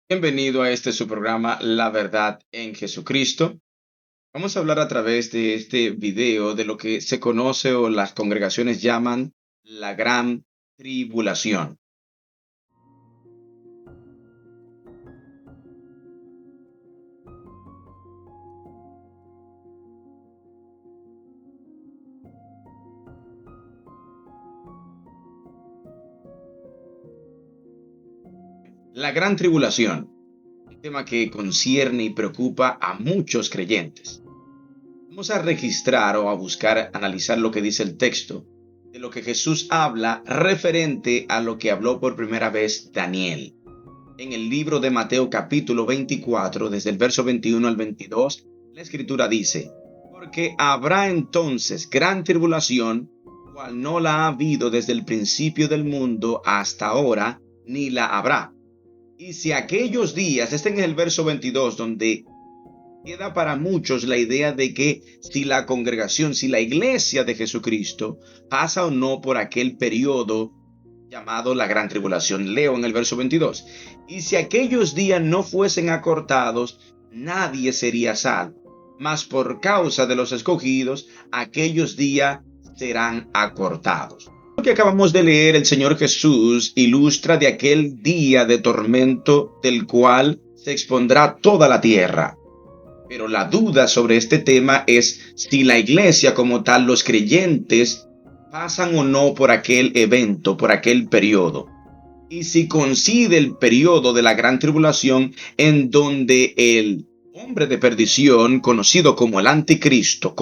Bienvenido a este su programa La Verdad en Jesucristo. Vamos a hablar a través de este video de lo que se conoce o las congregaciones llaman la Gran Tribulación. La Gran Tribulación, un tema que concierne y preocupa a muchos creyentes. Vamos a registrar o a buscar analizar lo que dice el texto, de lo que Jesús habla referente a lo que habló por primera vez Daniel. En el libro de Mateo capítulo 24, desde el verso 21 al 22, la escritura dice, porque habrá entonces gran tribulación, cual no la ha habido desde el principio del mundo hasta ahora, ni la habrá. Y si aquellos días, este en el verso 22, donde queda para muchos la idea de que si la congregación, si la iglesia de Jesucristo pasa o no por aquel periodo llamado la gran tribulación. Leo en el verso 22. Y si aquellos días no fuesen acortados, nadie sería salvo. Mas por causa de los escogidos, aquellos días serán acortados. Lo que acabamos de leer, el Señor Jesús ilustra de aquel día de tormento del cual se expondrá toda la tierra. Pero la duda sobre este tema es si la iglesia como tal, los creyentes, pasan o no por aquel evento, por aquel periodo. Y si coincide el periodo de la gran tribulación en donde el hombre de perdición, conocido como el anticristo,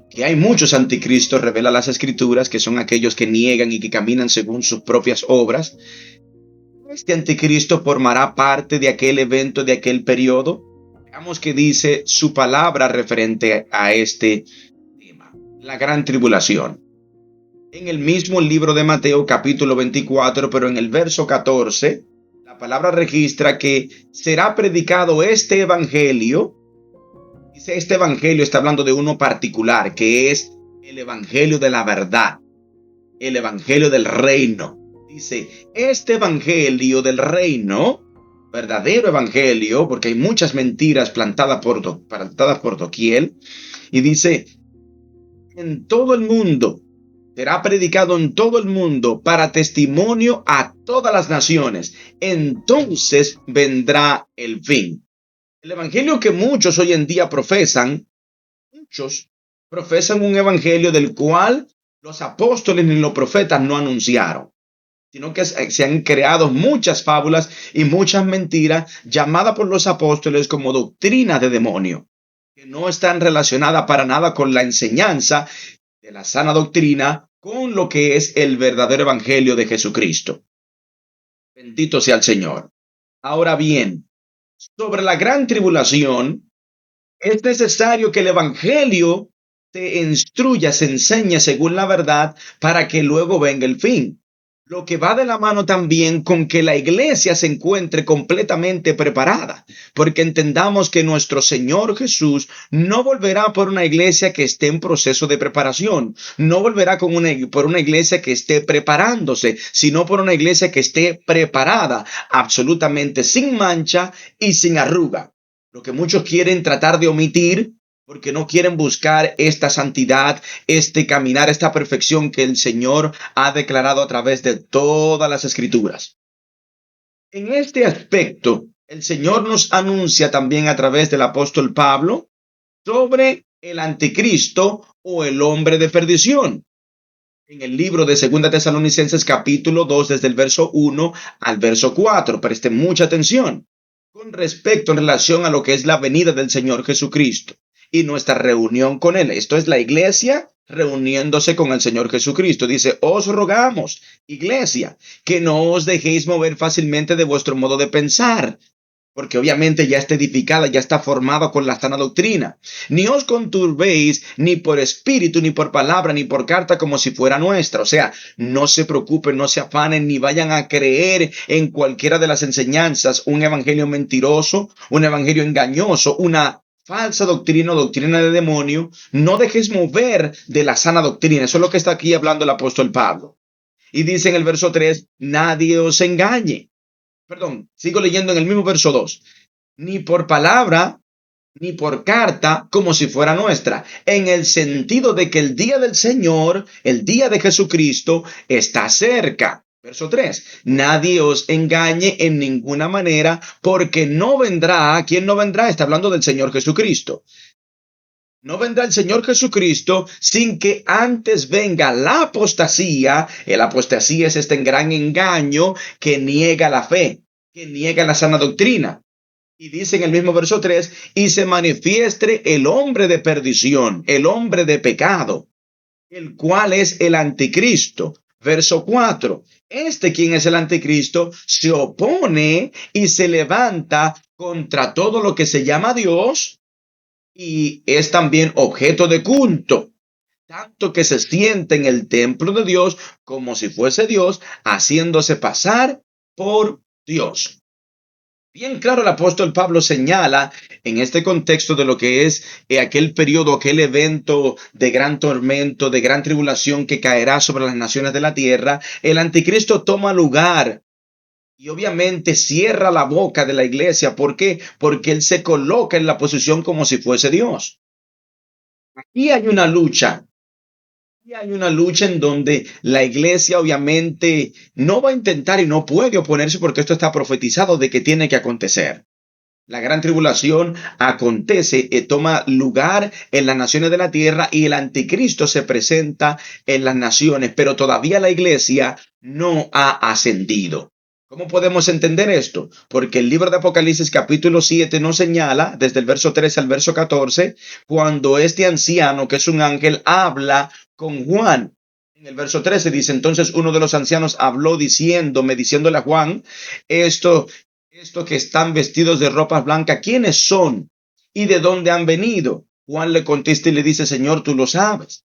que hay muchos anticristos, revela las escrituras, que son aquellos que niegan y que caminan según sus propias obras. Este anticristo formará parte de aquel evento, de aquel periodo. Veamos qué dice su palabra referente a este tema, la gran tribulación. En el mismo libro de Mateo capítulo 24, pero en el verso 14, la palabra registra que será predicado este evangelio. Dice, este evangelio está hablando de uno particular, que es el evangelio de la verdad, el evangelio del reino. Dice, este evangelio del reino, verdadero evangelio, porque hay muchas mentiras plantadas por doquier, y dice, en todo el mundo, será predicado en todo el mundo para testimonio a todas las naciones. Entonces vendrá el fin. El evangelio que muchos hoy en día muchos profesan un evangelio del cual los apóstoles ni los profetas no anunciaron, sino que se han creado muchas fábulas y muchas mentiras llamadas por los apóstoles como doctrina de demonio, que no están relacionadas para nada con la enseñanza de la sana doctrina, con lo que es el verdadero evangelio de Jesucristo. Bendito sea el Señor. Ahora bien, sobre la gran tribulación, es necesario que el evangelio se instruya, se enseñe según la verdad para que luego venga el fin. Lo que va de la mano también con que la iglesia se encuentre completamente preparada, porque entendamos que nuestro Señor Jesús no volverá por una iglesia que esté en proceso de preparación, no volverá por una iglesia que esté preparándose, sino por una iglesia que esté preparada, absolutamente sin mancha y sin arruga. Lo que muchos quieren tratar de omitir, porque no quieren buscar esta santidad, este caminar, esta perfección que el Señor ha declarado a través de todas las escrituras. En este aspecto, el Señor nos anuncia también a través del apóstol Pablo sobre el anticristo o el hombre de perdición. En el libro de 2 Tesalonicenses capítulo 2, desde el verso 1 al verso 4, presten mucha atención con respecto en relación a lo que es la venida del Señor Jesucristo y nuestra reunión con Él. Esto es la iglesia reuniéndose con el Señor Jesucristo. Dice, os rogamos, iglesia, que no os dejéis mover fácilmente de vuestro modo de pensar, porque obviamente ya está edificada, ya está formada con la sana doctrina. Ni os conturbéis ni por espíritu, ni por palabra, ni por carta como si fuera nuestra. O sea, no se preocupen, no se afanen, ni vayan a creer en cualquiera de las enseñanzas, un evangelio mentiroso, un evangelio engañoso, una falsa doctrina o doctrina de demonio. No dejes mover de la sana doctrina. Eso es lo que está aquí hablando el apóstol Pablo. Y dice en el verso 3, nadie os engañe. Perdón, sigo leyendo en el mismo verso 2. Ni por palabra, ni por carta, como si fuera nuestra, en el sentido de que el día del Señor, el día de Jesucristo, está cerca. Verso 3. Nadie os engañe en ninguna manera, porque no vendrá. ¿Quién no vendrá? Está hablando del Señor Jesucristo. No vendrá el Señor Jesucristo sin que antes venga la apostasía. El apostasía es este gran engaño que niega la fe, que niega la sana doctrina. Y dice en el mismo verso 3, y se manifieste el hombre de perdición, el hombre de pecado, el cual es el anticristo. Verso 4, quien es el anticristo, se opone y se levanta contra todo lo que se llama Dios y es también objeto de culto, tanto que se siente en el templo de Dios como si fuese Dios, haciéndose pasar por Dios. Bien claro, el apóstol Pablo señala en este contexto de lo que es aquel periodo, aquel evento de gran tormento, de gran tribulación que caerá sobre las naciones de la tierra. El anticristo toma lugar y obviamente cierra la boca de la iglesia. ¿Por qué? Porque él se coloca en la posición como si fuese Dios. Aquí hay una lucha. Y hay una lucha en donde la iglesia obviamente no va a intentar y no puede oponerse porque esto está profetizado de que tiene que acontecer. La gran tribulación acontece y toma lugar en las naciones de la tierra y el anticristo se presenta en las naciones, pero todavía la iglesia no ha ascendido. ¿Cómo podemos entender esto? Porque el libro de Apocalipsis capítulo 7 nos señala, desde el verso 13 al verso 14, cuando este anciano, que es un ángel, habla con Juan. En el verso 13 dice, entonces uno de los ancianos habló diciéndole a Juan, esto que están vestidos de ropas blancas, ¿quiénes son? ¿Y de dónde han venido? Juan le contesta y le dice, Señor, tú lo sabes.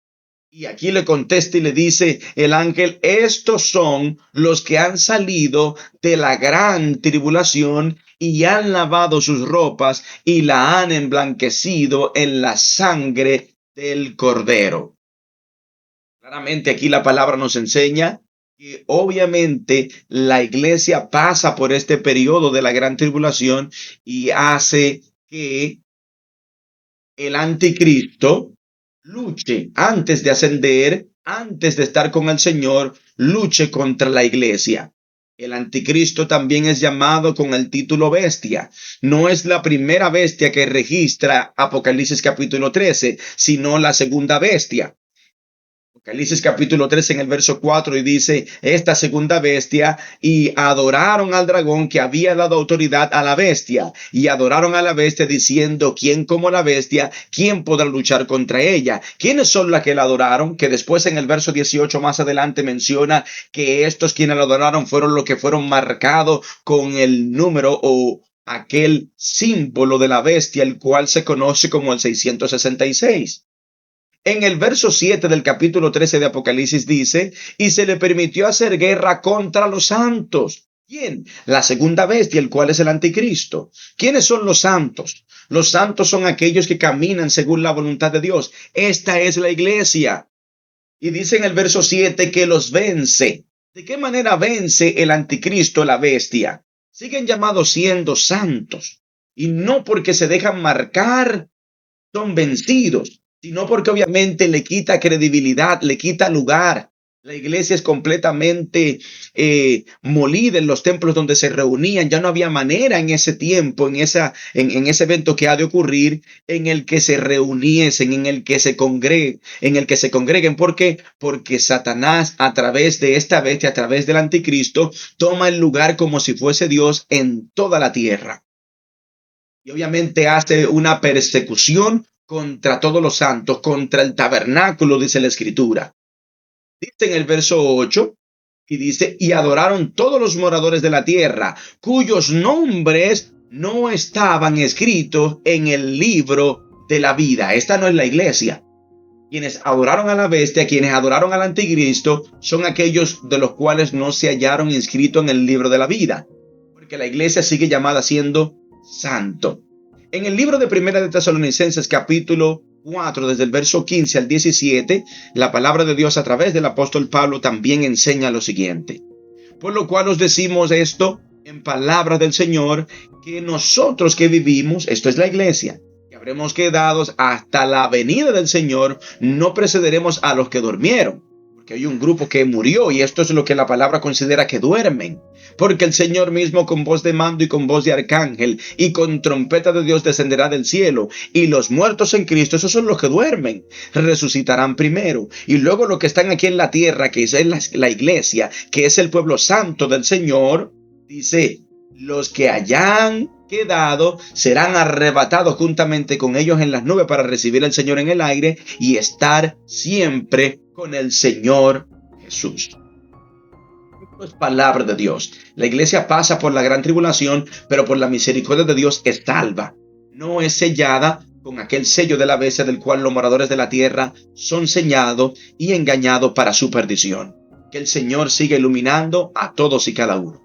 Y aquí le contesta y le dice el ángel, estos son los que han salido de la gran tribulación y han lavado sus ropas y la han emblanquecido en la sangre del Cordero. Claramente aquí la palabra nos enseña que obviamente la iglesia pasa por este periodo de la gran tribulación y hace que el anticristo luche antes de ascender, antes de estar con el Señor, luche contra la iglesia. El anticristo también es llamado con el título bestia. No es la primera bestia que registra Apocalipsis capítulo 13, sino la segunda bestia. Apocalipsis capítulo 3 en el verso 4 y dice, esta segunda bestia, y adoraron al dragón que había dado autoridad a la bestia, y adoraron a la bestia diciendo, ¿quién como la bestia? ¿Quién podrá luchar contra ella? ¿Quiénes son las que la adoraron? Que después en el verso 18 más adelante menciona que estos quienes la adoraron fueron los que fueron marcados con el número o aquel símbolo de la bestia, el cual se conoce como el 666. En el verso 7 del capítulo 13 de Apocalipsis dice, y se le permitió hacer guerra contra los santos. ¿Quién? La segunda bestia, el cual es el anticristo. ¿Quiénes son los santos? Los santos son aquellos que caminan según la voluntad de Dios. Esta es la iglesia. Y dice en el verso 7 que los vence. ¿De qué manera vence el anticristo, la bestia? Siguen llamados siendo santos. Y no porque se dejan marcar, son vencidos, sino porque obviamente le quita credibilidad, le quita lugar. La iglesia es completamente molida en los templos donde se reunían. Ya no había manera en ese tiempo, en ese evento que ha de ocurrir, en el que se reuniesen, en el que se congreguen. ¿Por qué? Porque Satanás, a través de esta bestia, a través del anticristo, toma el lugar como si fuese Dios en toda la tierra. Y obviamente hace una persecución contra todos los santos, contra el tabernáculo, dice la escritura. Dice en el verso 8, y dice, y adoraron todos los moradores de la tierra, cuyos nombres no estaban escritos en el libro de la vida. Esta no es la iglesia. Quienes adoraron a la bestia, quienes adoraron al anticristo, son aquellos de los cuales no se hallaron inscritos en el libro de la vida. Porque la iglesia sigue llamada siendo santo. En el libro de Primera de Tesalonicenses capítulo 4, desde el verso 15 al 17, la palabra de Dios a través del apóstol Pablo también enseña lo siguiente. Por lo cual os decimos esto, en palabra del Señor, que nosotros que vivimos, esto es la iglesia, que habremos quedado hasta la venida del Señor, no precederemos a los que durmieron. Porque hay un grupo que murió y esto es lo que la palabra considera que duermen. Porque el Señor mismo con voz de mando y con voz de arcángel y con trompeta de Dios descenderá del cielo. Y los muertos en Cristo, esos son los que duermen, resucitarán primero. Y luego los que están aquí en la tierra, que es la iglesia, que es el pueblo santo del Señor, dice, los que hayan quedado serán arrebatados juntamente con ellos en las nubes para recibir al Señor en el aire y estar siempre con el Señor Jesús. Esto es palabra de Dios. La iglesia pasa por la gran tribulación, pero por la misericordia de Dios es salva. No es sellada con aquel sello de la bestia del cual los moradores de la tierra son señados y engañados para su perdición. Que el Señor siga iluminando a todos y cada uno.